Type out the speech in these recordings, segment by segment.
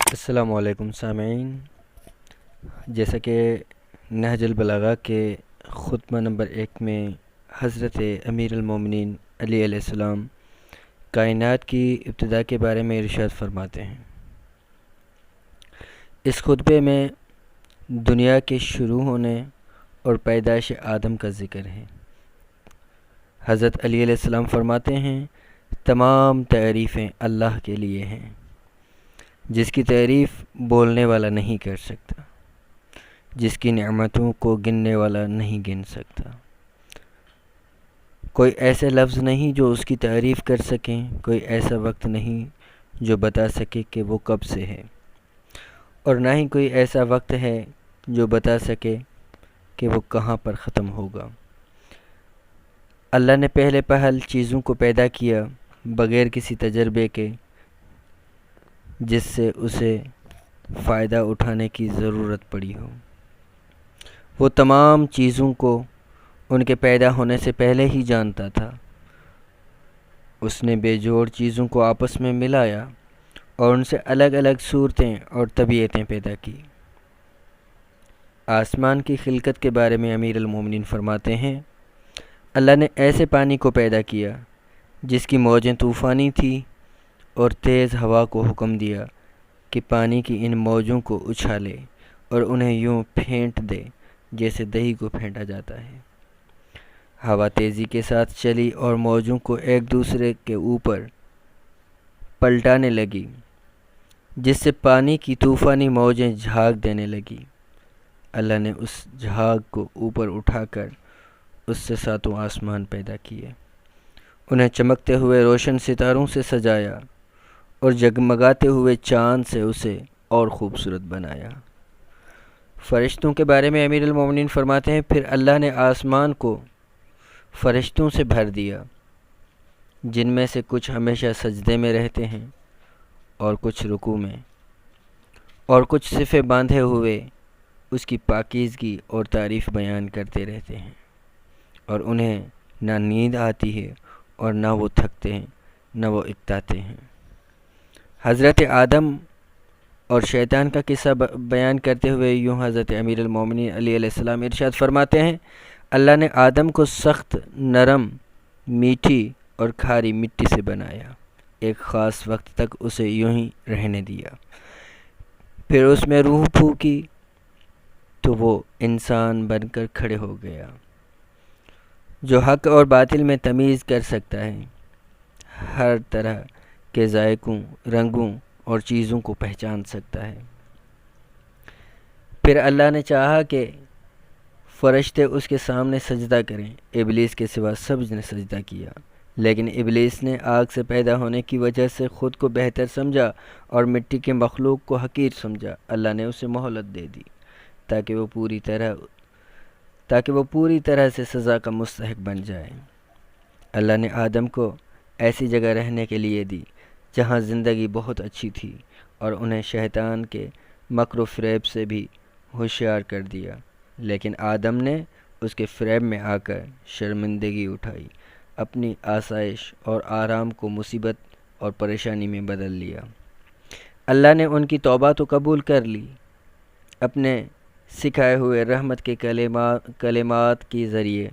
السلام علیکم سامعین، جیسا کہ نہج البلاغہ کے خطبہ نمبر 1 میں حضرت امیر المومنین علی علیہ السلام کائنات کی ابتدا کے بارے میں ارشاد فرماتے ہیں۔ اس خطبے میں دنیا کے شروع ہونے اور پیدائش آدم کا ذکر ہے۔ حضرت علی علیہ السلام فرماتے ہیں، تمام تعریفیں اللہ کے لیے ہیں، جس کی تعریف بولنے والا نہیں کر سکتا، جس کی نعمتوں کو گننے والا نہیں گن سکتا۔ کوئی ایسے لفظ نہیں جو اس کی تعریف کر سکیں، کوئی ایسا وقت نہیں جو بتا سکے کہ وہ کب سے ہے، اور نہ ہی کوئی ایسا وقت ہے جو بتا سکے کہ وہ کہاں پر ختم ہوگا۔ اللہ نے پہلے پہل چیزوں کو پیدا کیا بغیر کسی تجربے کے جس سے اسے فائدہ اٹھانے کی ضرورت پڑی ہو۔ وہ تمام چیزوں کو ان کے پیدا ہونے سے پہلے ہی جانتا تھا۔ اس نے بے جوڑ چیزوں کو آپس میں ملایا اور ان سے الگ الگ صورتیں اور طبیعتیں پیدا کی۔ آسمان کی خلقت کے بارے میں امیر المومنین فرماتے ہیں، اللہ نے ایسے پانی کو پیدا کیا جس کی موجیں طوفانی تھیں، اور تیز ہوا کو حکم دیا کہ پانی کی ان موجوں کو اچھالے اور انہیں یوں پھینٹ دے جیسے دہی کو پھینٹا جاتا ہے۔ ہوا تیزی کے ساتھ چلی اور موجوں کو ایک دوسرے کے اوپر پلٹانے لگی، جس سے پانی کی طوفانی موجیں جھاگ دینے لگی۔ اللہ نے اس جھاگ کو اوپر اٹھا کر اس سے 7 آسمان پیدا کیے، انہیں چمکتے ہوئے روشن ستاروں سے سجایا اور جگمگاتے ہوئے چاند سے اسے اور خوبصورت بنایا۔ فرشتوں کے بارے میں امیر المومنین فرماتے ہیں، پھر اللہ نے آسمان کو فرشتوں سے بھر دیا، جن میں سے کچھ ہمیشہ سجدے میں رہتے ہیں اور کچھ رکوع میں، اور کچھ صفے باندھے ہوئے اس کی پاکیزگی اور تعریف بیان کرتے رہتے ہیں، اور انہیں نہ نیند آتی ہے اور نہ وہ تھکتے ہیں نہ وہ اکتاتے ہیں۔ حضرت آدم اور شیطان کا قصہ بیان کرتے ہوئے یوں حضرت امیر المومنین علی علیہ السلام ارشاد فرماتے ہیں، اللہ نے آدم کو سخت، نرم، میٹھی اور کھاری مٹی سے بنایا، ایک خاص وقت تک اسے یوں ہی رہنے دیا، پھر اس میں روح پھونکی تو وہ انسان بن کر کھڑے ہو گیا، جو حق اور باطل میں تمیز کر سکتا ہے، ہر طرح کے ذائقوں، رنگوں اور چیزوں کو پہچان سکتا ہے۔ پھر اللہ نے چاہا کہ فرشتے اس کے سامنے سجدہ کریں، ابلیس کے سوا سب نے سجدہ کیا، لیکن ابلیس نے آگ سے پیدا ہونے کی وجہ سے خود کو بہتر سمجھا اور مٹی کے مخلوق کو حقیر سمجھا۔ اللہ نے اسے مہلت دے دی تاکہ وہ پوری طرح سے سزا کا مستحق بن جائے۔ اللہ نے آدم کو ایسی جگہ رہنے کے لیے دی جہاں زندگی بہت اچھی تھی، اور انہیں شیطان کے مکر و فریب سے بھی ہوشیار کر دیا، لیکن آدم نے اس کے فریب میں آ کر شرمندگی اٹھائی، اپنی آسائش اور آرام کو مصیبت اور پریشانی میں بدل لیا۔ اللہ نے ان کی توبہ تو قبول کر لی، اپنے سکھائے ہوئے رحمت کے کلمات کے ذریعے،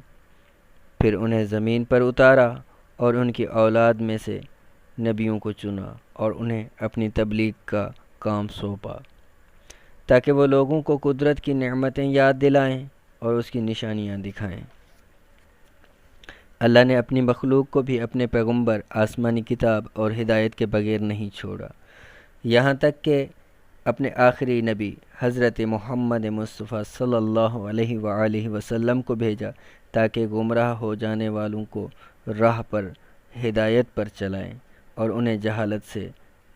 پھر انہیں زمین پر اتارا اور ان کی اولاد میں سے نبیوں کو چنا اور انہیں اپنی تبلیغ کا کام سونپا، تاکہ وہ لوگوں کو قدرت کی نعمتیں یاد دلائیں اور اس کی نشانیاں دکھائیں۔ اللہ نے اپنی مخلوق کو بھی اپنے پیغمبر، آسمانی کتاب اور ہدایت کے بغیر نہیں چھوڑا، یہاں تک کہ اپنے آخری نبی حضرت محمد مصطفیٰ صلی اللہ علیہ وآلہ وسلم کو بھیجا تاکہ گمراہ ہو جانے والوں کو راہ پر، ہدایت پر چلائیں اور انہیں جہالت سے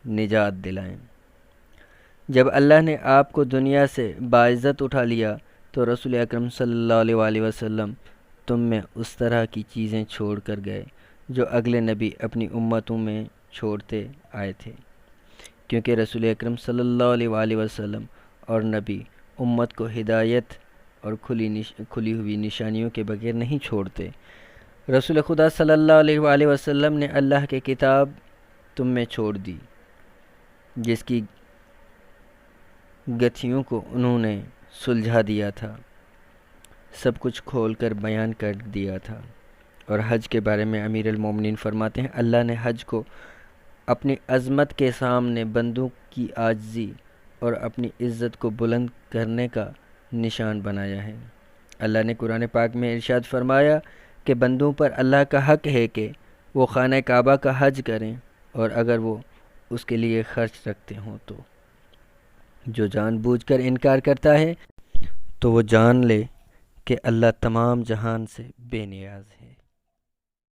نجات دلائیں۔ جب اللہ نے آپ کو دنیا سے باعزت اٹھا لیا تو رسول اکرم صلی اللہ علیہ وآلہ وسلم تم میں اس طرح کی چیزیں چھوڑ کر گئے جو اگلے نبی اپنی امتوں میں چھوڑتے آئے تھے، کیونکہ رسول اکرم صلی اللہ علیہ وآلہ وسلم اور نبی امت کو ہدایت اور کھلی ہوئی نشانیوں کے بغیر نہیں چھوڑتے۔ رسول خدا صلی اللہ علیہ وآلہ وسلم نے اللہ کی کتاب تم میں چھوڑ دی، جس کی گتھیوں کو انہوں نے سلجھا دیا تھا، سب کچھ کھول کر بیان کر دیا تھا۔ اور حج کے بارے میں امیر المومنین فرماتے ہیں، اللہ نے حج کو اپنی عظمت کے سامنے بندوں کی عاجزی اور اپنی عزت کو بلند کرنے کا نشان بنایا ہے۔ اللہ نے قرآن پاک میں ارشاد فرمایا کہ بندوں پر اللہ کا حق ہے کہ وہ خانہ کعبہ کا حج کریں، اور اگر وہ اس کے لیے خرچ رکھتے ہوں تو جو جان بوجھ کر انکار کرتا ہے تو وہ جان لے کہ اللہ تمام جہان سے بے نیاز ہے۔